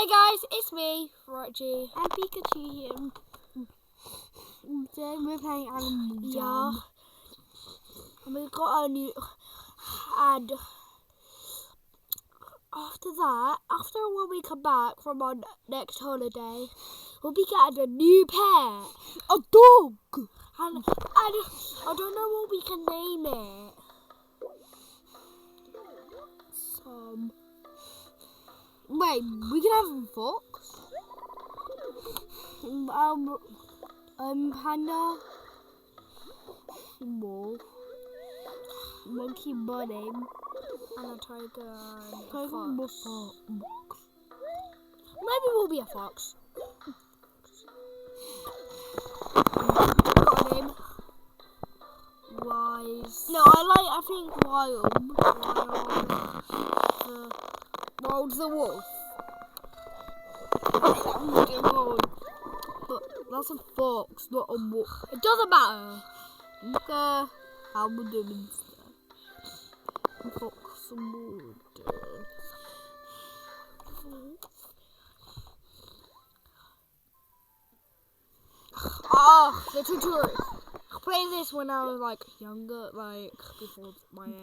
Hey guys, it's me, Reggie. And Pikachu here. Today we're playing Animal Jam. Yeah. And we've got a new... And after that, when we come back from our next holiday, we'll be getting a new pet. A dog! And I don't know what we can name it. Wait, we can have a fox? Panda? Wolf? Monkey bunny? And a tiger and a Tiger fox. Maybe we'll be a fox. Got a name. Wise. No, I think Wild's the wolf. But that's a fox, not a wolf. It doesn't matter. Okay, how we doing instead? Fox and the tutorial. I played this when I was like younger, like before when I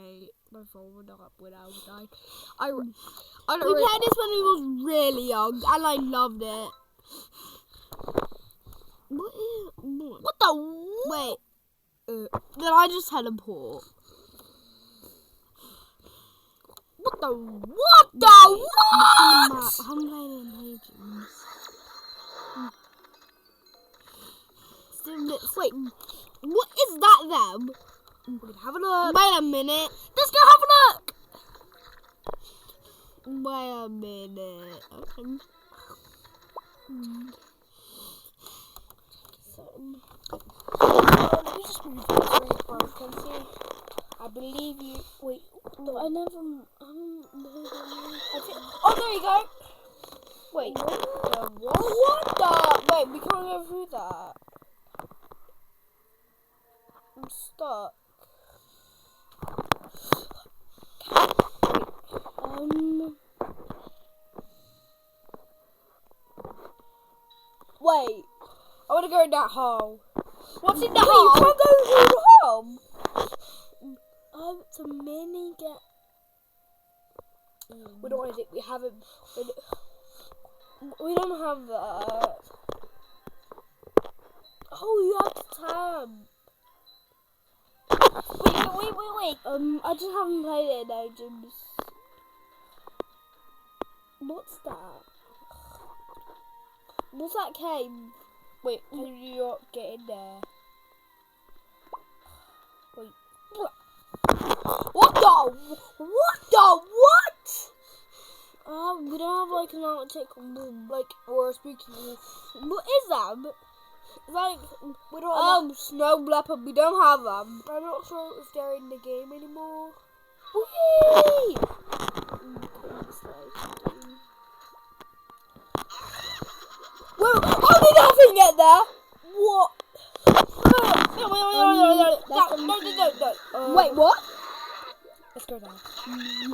was like, we played this when we was really young, and I loved it. What the? Wait. Then I just teleport. What the? What the? What? I haven't played it in ages. Wait, what is that then? Wait, have a look. Wait a minute. Let's go have a look. Wait a minute. Okay. Let me just move this way for us can see. I believe you. Wait, no, I never. Oh, there you go. Wait, what the? Wait, we can't go through that. I'm stuck. Wait. I want to go in that hole. What's in the hole? You can't go through the hole. It's a mini get. We don't want it. We haven't. We don't have that. Oh, you have to tab. Wait. I just haven't played it in ages. What's that? What's that cave? Wait, can you not get in there? Wait. What the? We don't have like an Arctic wolf, like, or a spooky wolf. What is that? Like, we don't have snow leopard, we don't have them. I'm not sure if they're in the game anymore. Whee! Well, how did nothing get there? What? No. Wait, what? Let's go down.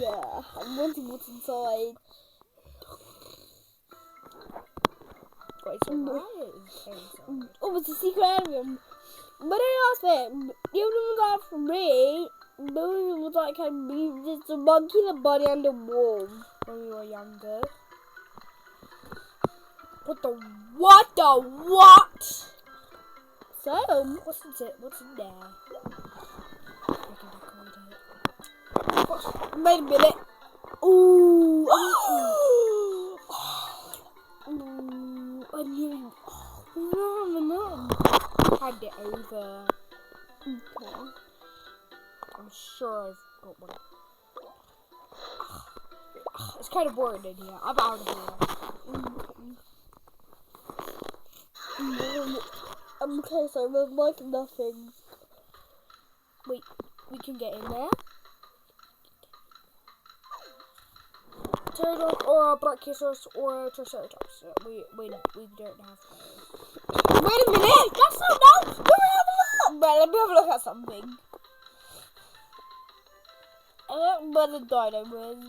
Yeah, I'm wondering what's inside. Wait, Oh, it's a secret area. But I asked them, even if I got free, it was like just a monkey, the bunny, and the wolf when we were younger. What? So, What's in there? Wait a minute. Ooh. Hand it over. Okay. I'm sure I've got one. It's kind of boring in here. I'm out of here. Okay, so there's like nothing. Wait, we can get in there. Turtle or a Brachiosaurus or a Triceratops. We don't have those. Wait a minute! That's so no! Let me have a look! Let me have a look at something. I don't know where the dino is.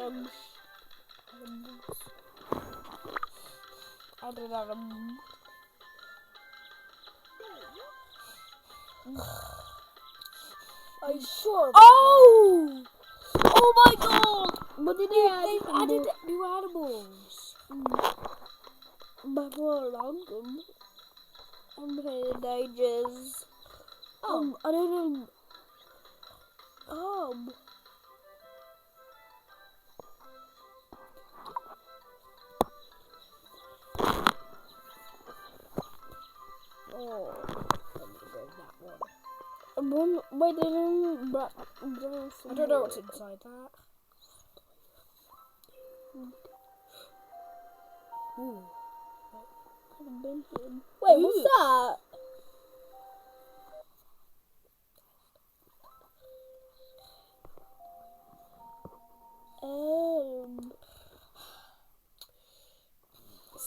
chickens. I don't know. Are you sure? Oh! Oh my god! But They've added new animals. But for a long time, I'm playing ages. I don't know. Oh, let me go that one. Wait, I I don't know what's inside that. Ooh. Wait, what's that?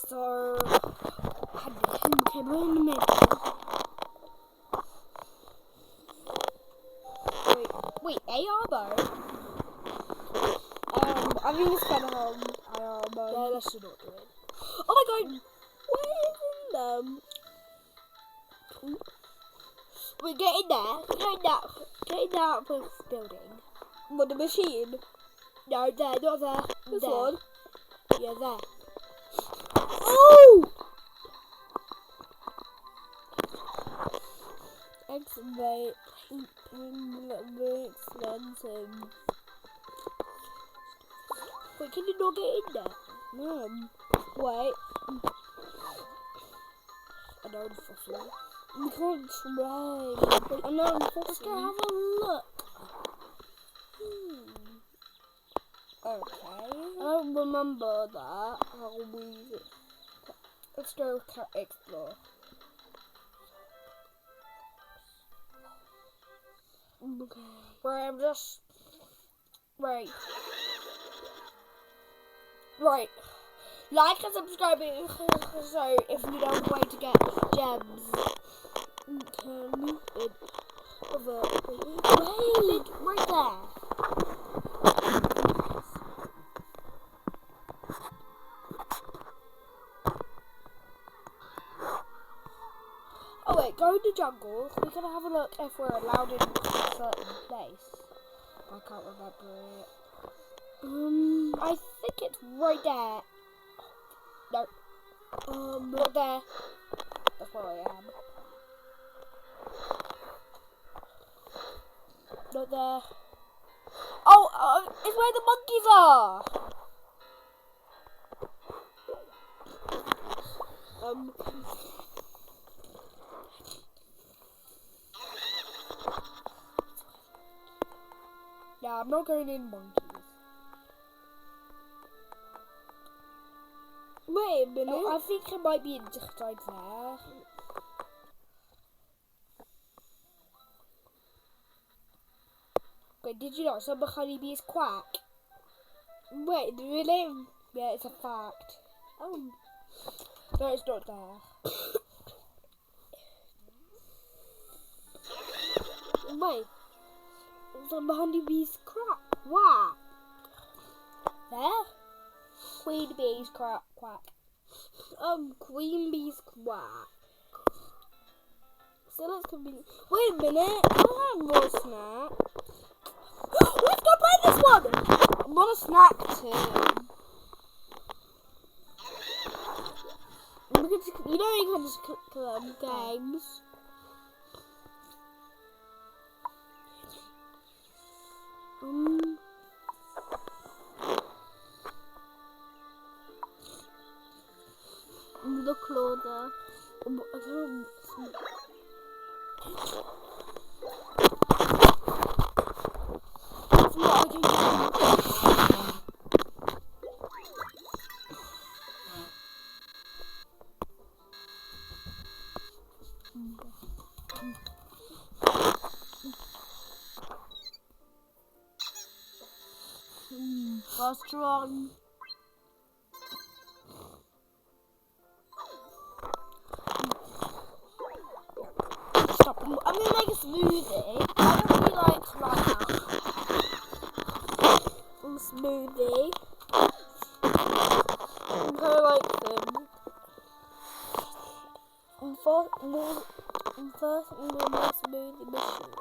So, Okay, we're in the middle. wait, AR though? I think it's kind of hard. Yeah, let's not do it. Oh my god! Where is in them? Wait, get in there. Get in that building. What, the machine? No, there, not there. This there. one? Yeah, there. Oh! Excellent. Very expensive. Wait, can you not get in there? No. Wait. I know, fossil. We can't try. I know, Let's go have a look. Okay. I don't remember that. How we... Let's go explore. Okay. Right, I'm just... Right. Like and subscribe so if you know the way to get gems. Wait, right there. Oh wait, go in the jungle. We're gonna have a look if we're allowed in a certain place. I can't remember it. I think it's right there. No. Not there. That's where I am. Not there. Oh, it's where the monkeys are. Yeah, I'm not going in monkeys. Wait a minute. I think it might be inside there. Wait, did you know some honeybees quack? Wait, do we live? Yeah, it's a fact. Oh. No, it's not there. Wait. Some honeybees quack. There? Queen bees quack. Queen bees quack. So let's convene. Wait a minute. I have more snack. Let's go play this one! I want a snack too. You know you can just click games. The claw there. I don't... That's what I can do. First one. Stop. I'm gonna make a smoothie. I don't really like right now. I'm smoothie. I like them. First, more smoothie machine.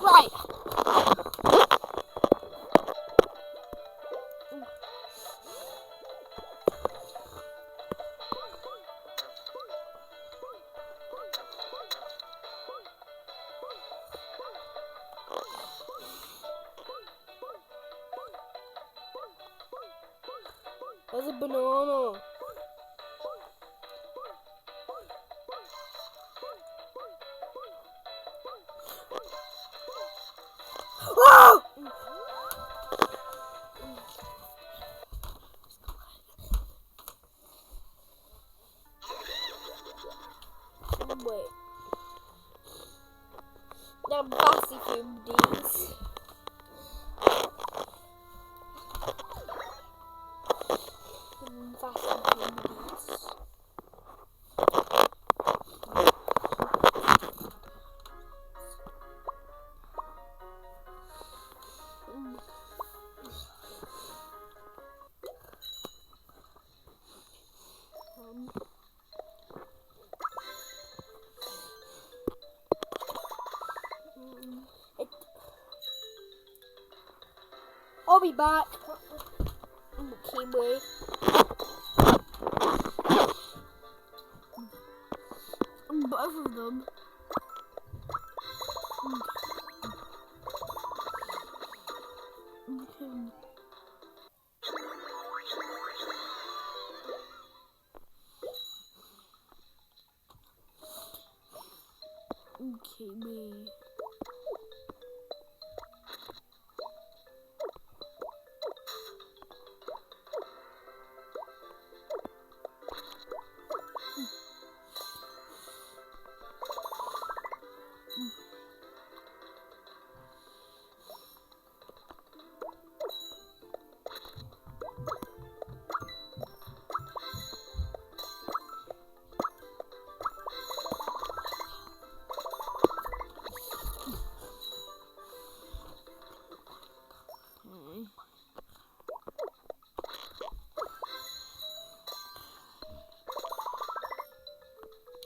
Right. There's a banana. Oh! Wait. They're bossy foodies. I'll be back. Kiwi. Both of them. Kiwi.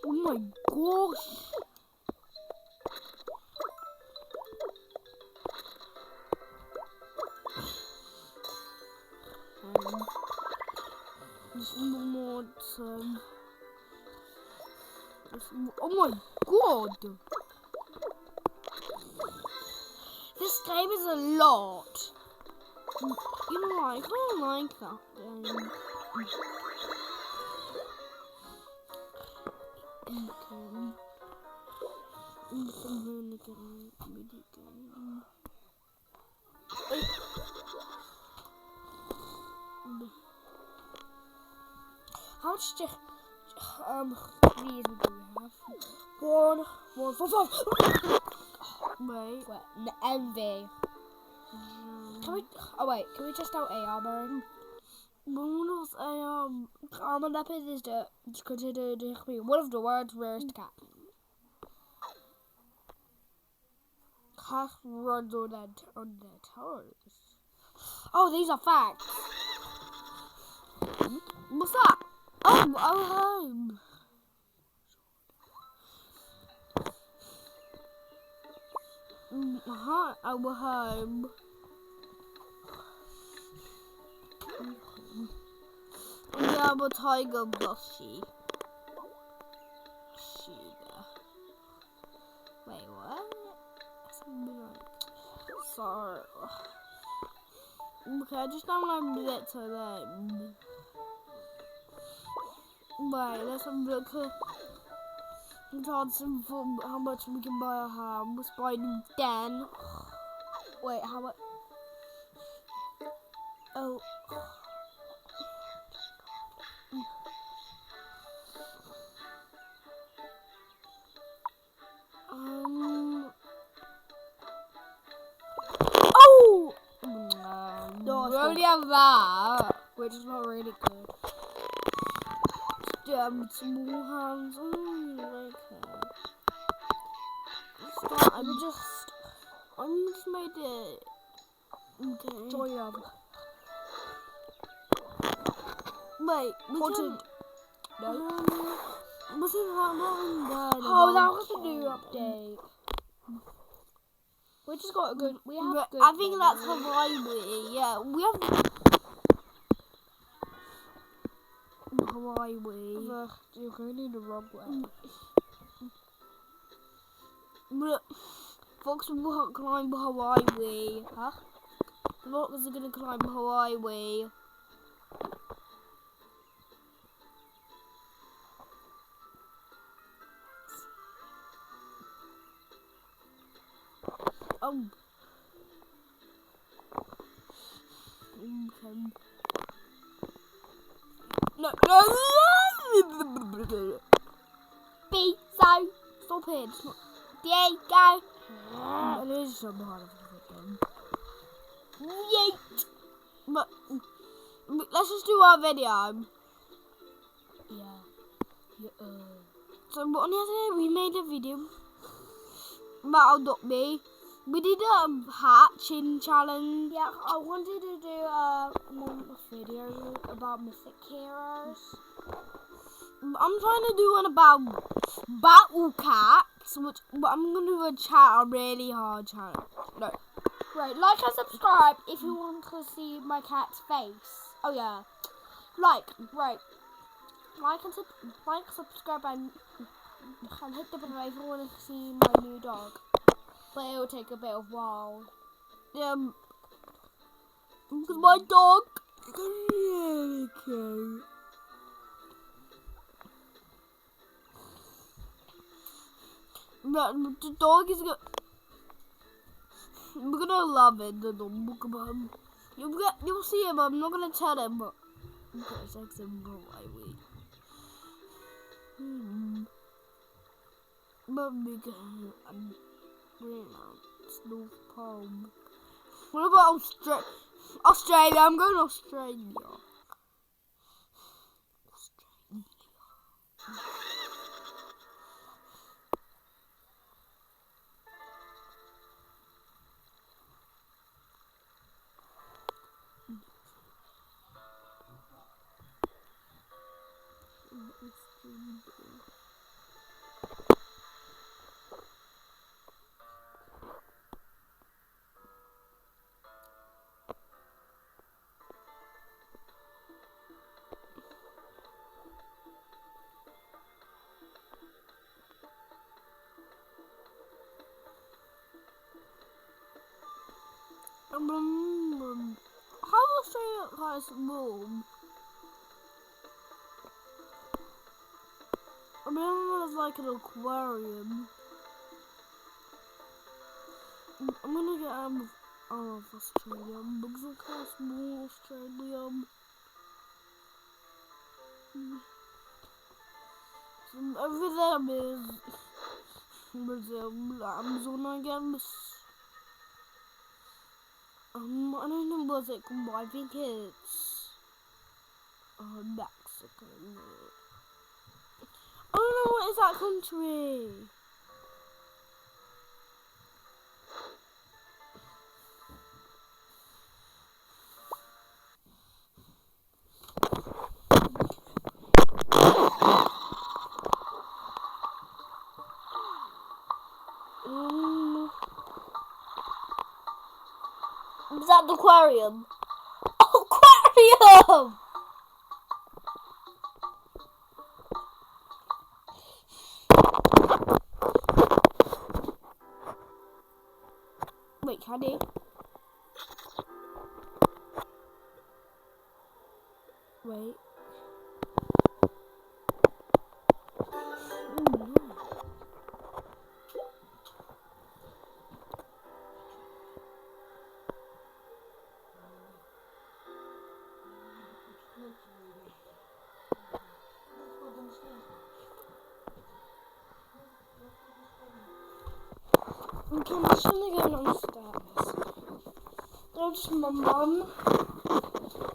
Oh my gosh! Oh my god! This game is a lot. You know what? I don't like that game. How much these do we have? One, 4, 5. Wait. Envy. Can we? Oh wait. Can we just out AR burn? Bonus I'm gonna put this to consider one of the world's rarest cats. Cat runs on their toes. Oh, these are facts. What's that? Oh, our home. We have a tiger plushie. Wait, what? Sorry. Okay, I just downloaded it to them. Wait, let's have a look at how much we can buy a ham. Let's buy Dan. Wait, how much? Oh. Oh! No, we already have that. which is not really good. Small hands. Oh, like that. start. I'm just made it. Okay. Joy of. Wait, Haunted. No. Wasn't that one there? Oh, that was a new update. We just got a good. We have. But Good I think that's memory. Hawaii. Yeah, we have Hawaii. You're going in the wrong way. Look, Fox will climb Hawaii. Huh? The Foxes are gonna climb Hawaii. Oh. Okay. No. B, so stop it. It's not. Diego. It is so hard of them. Yeet. But let's just do our video. Yeah. So on yesterday we made a video about Adopt Me. We did a hatching challenge. Yeah, I wanted to do a video about mythic heroes. I'm trying to do one about battle cats, but I'm gonna do a really hard challenge. No. Right, like and subscribe if you want to see my cat's face. Oh yeah, right. Like and subscribe and hit the bell if you want to see my new dog. But it will take a bit of while. Because my dog is really cute. But the dog is gonna. We're gonna love it. The dog. You'll see him. I'm not gonna tell him, but I'm gonna text him right. But we can. North Pole. What about Australia? I'm going to Australia. How Australia has warm? I mean, it's like an aquarium. I'm gonna get out of Australia because I can't small Australia. Over there is Brazil, Amazon, I guess. I don't know what it's called, but I think it's Mexico. I don't know what is that country. Is that the aquarium? Aquarium! Wait, can I? Wait. Okay, I'm just gonna go downstairs. That was my mum.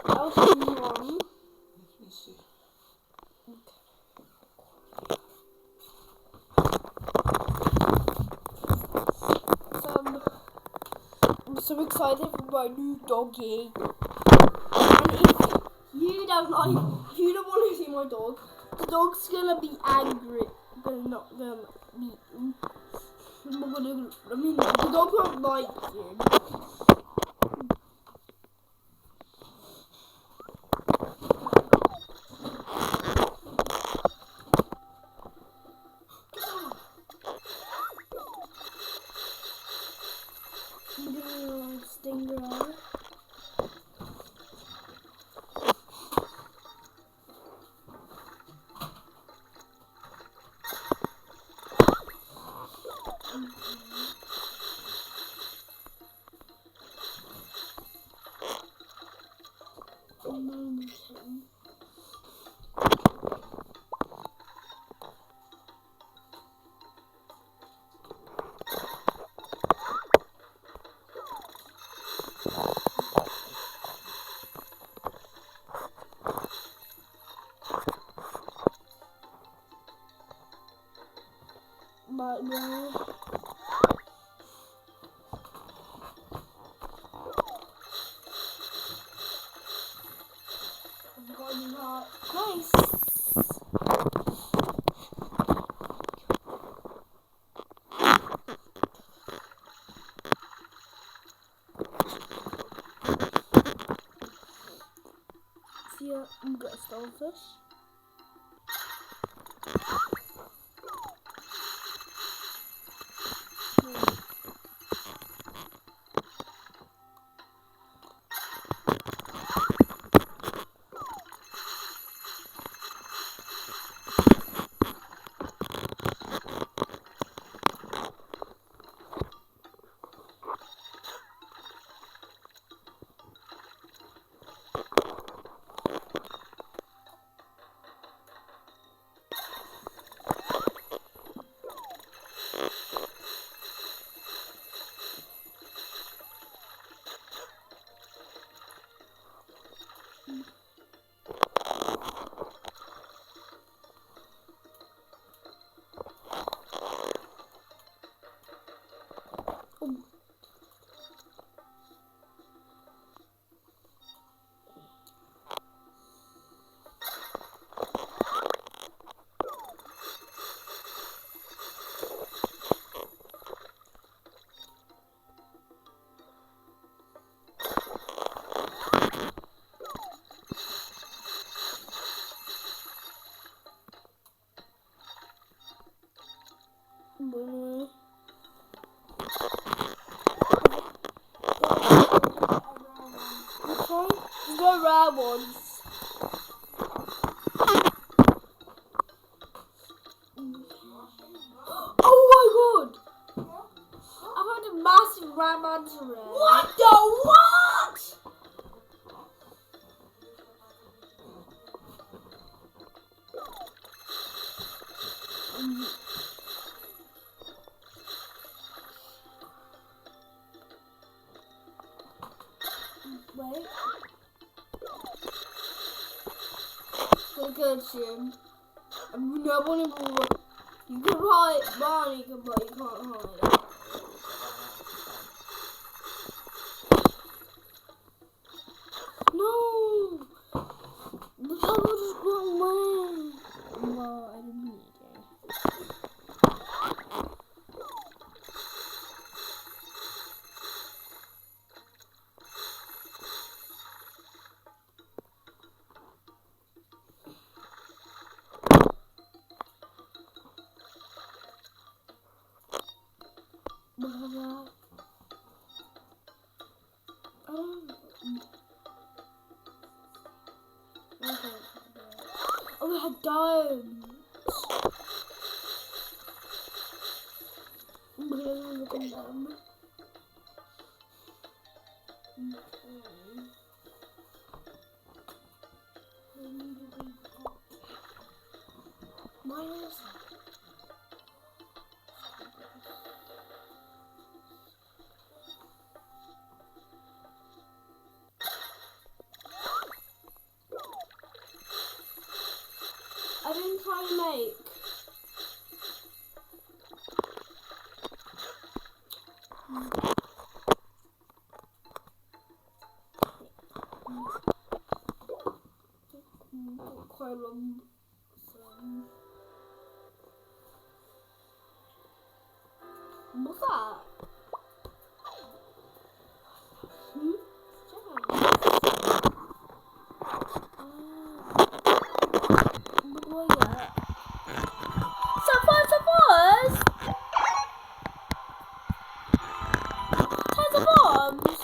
That was my mum. so excited for my new doggy. And if you don't want to see my dog, the dog's gonna be angry, but not gonna be. The dog won't like you. Stinger. But no. Nice. See, I'm gonna starfish. Go rare ones. Oh my god! I've had a massive rare manta ray. What the what? Wait. Look at him. No one will. You can hide Barney, but you can't hide. No! The pebble just got away. Well, I didn't need it. Oh, we had domes. I'm gonna look at them. Why is that? I didn't try to make. long. What's that? Tons of bombs.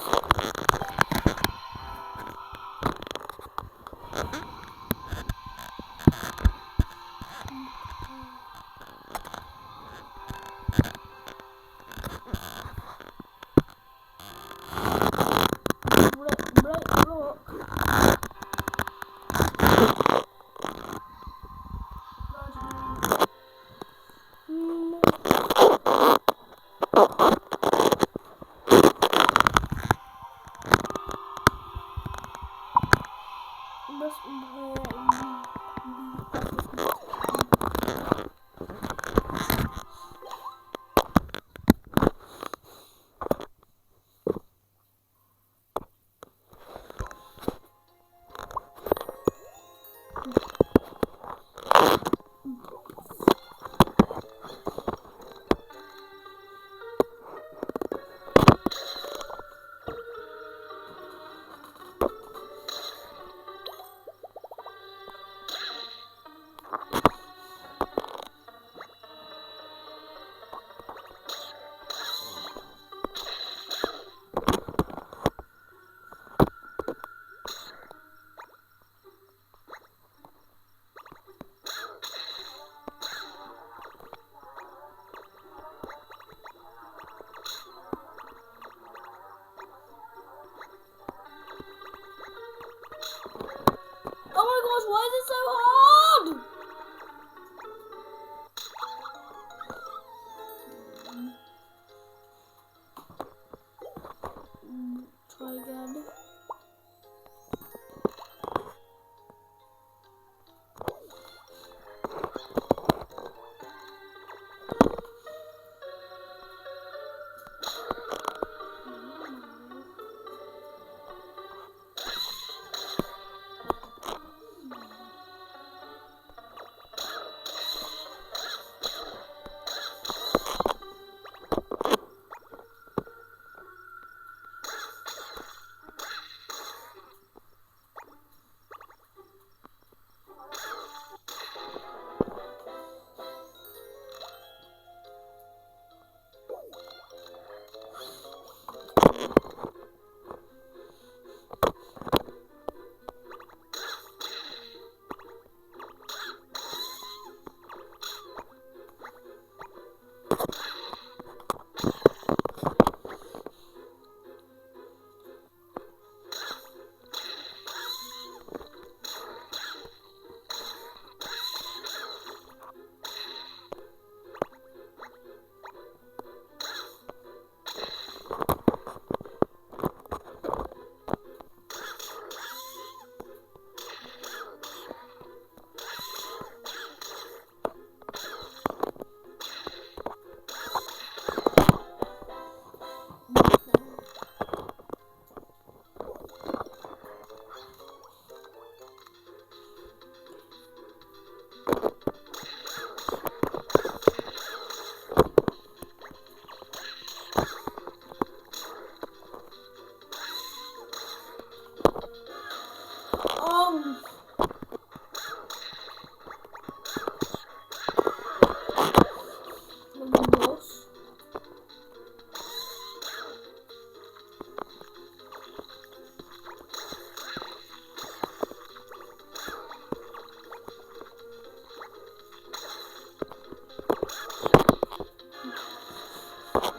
Why is it so hard? Try again.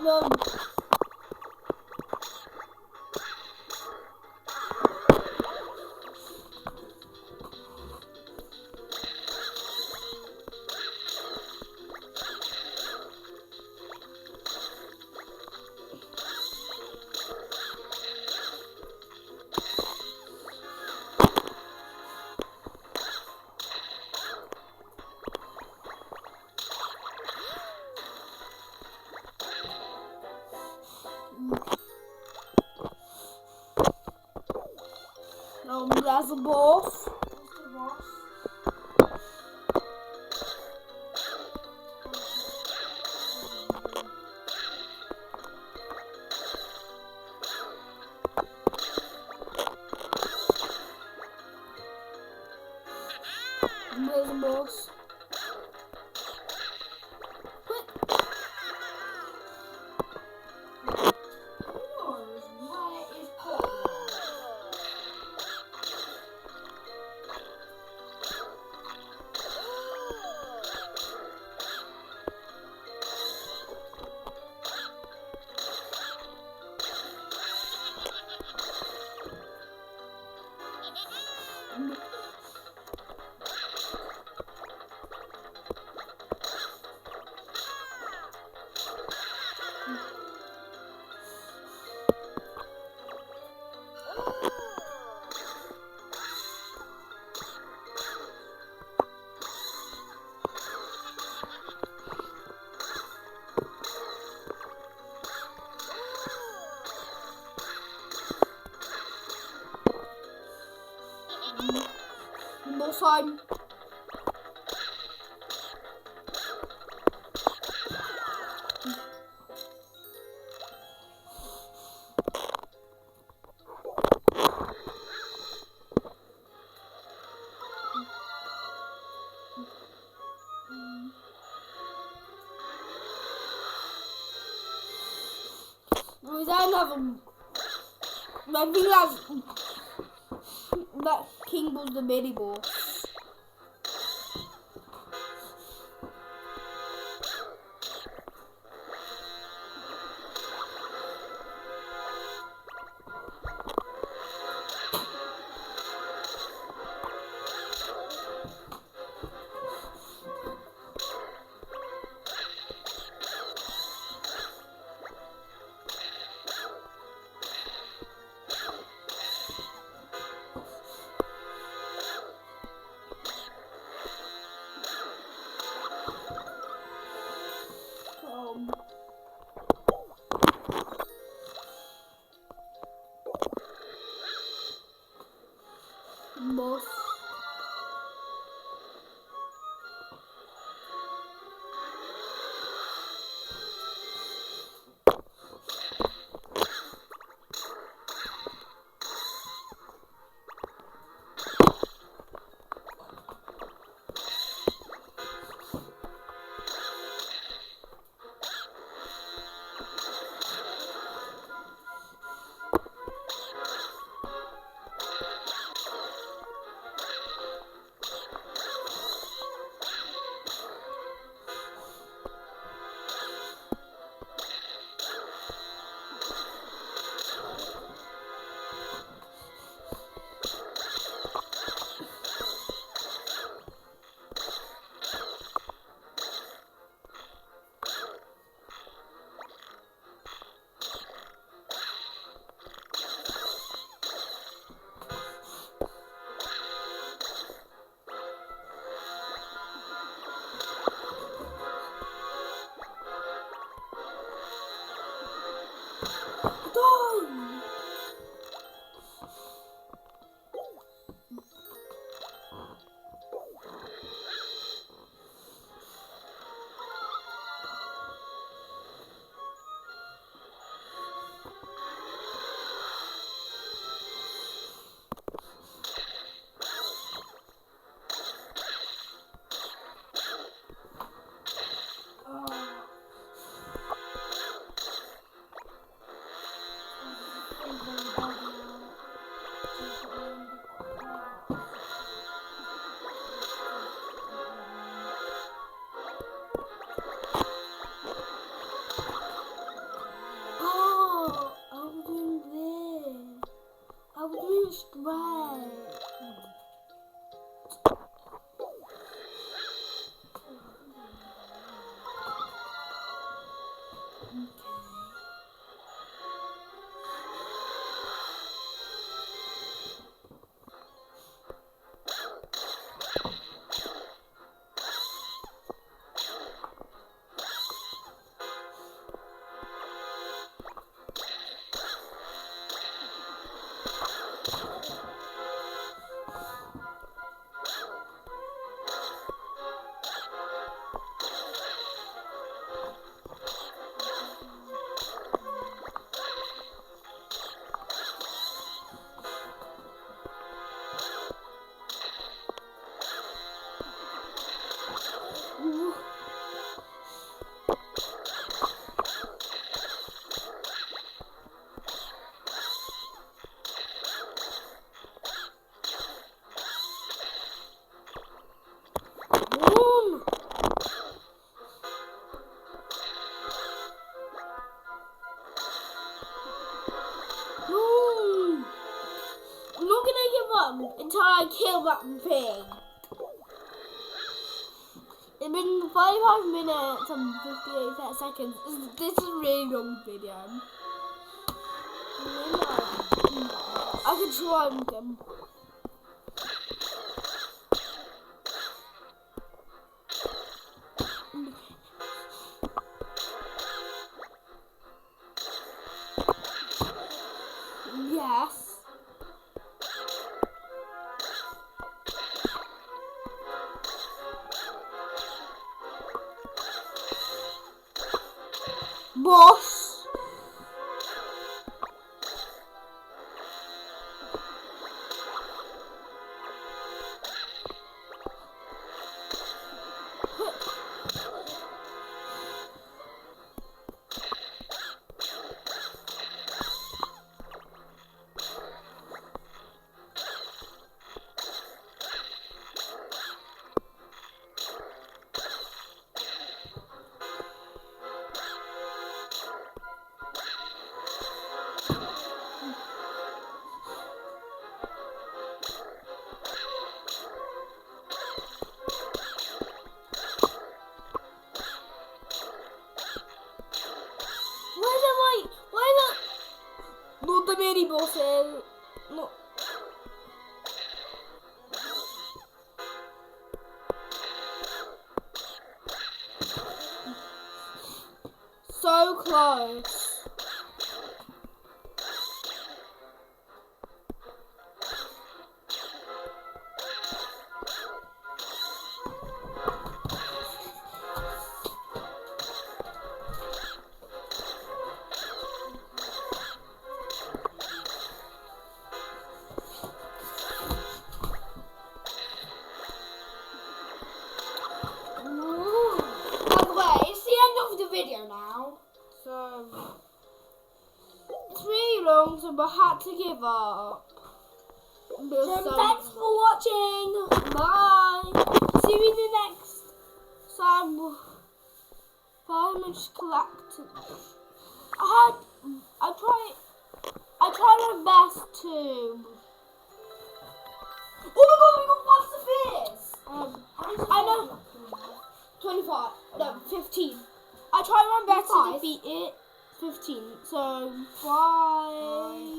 No. That's a boss. balls. More time. We don't have a. I think that King was the mini ball. long until I kill that pig. It's been 45 minutes and 58 seconds. This is a really long video. I can try them. Yes. Boss. Not the mini bosses. No. So close. Video now, so it's really long, so I had to give up. So thanks for watching. Bye. See you in the next time. Fireman's collected. I tried my best to. Oh my god, we got Master Fierce. I know. 25. No, 15. I tried my best to defeat it. 15. So bye.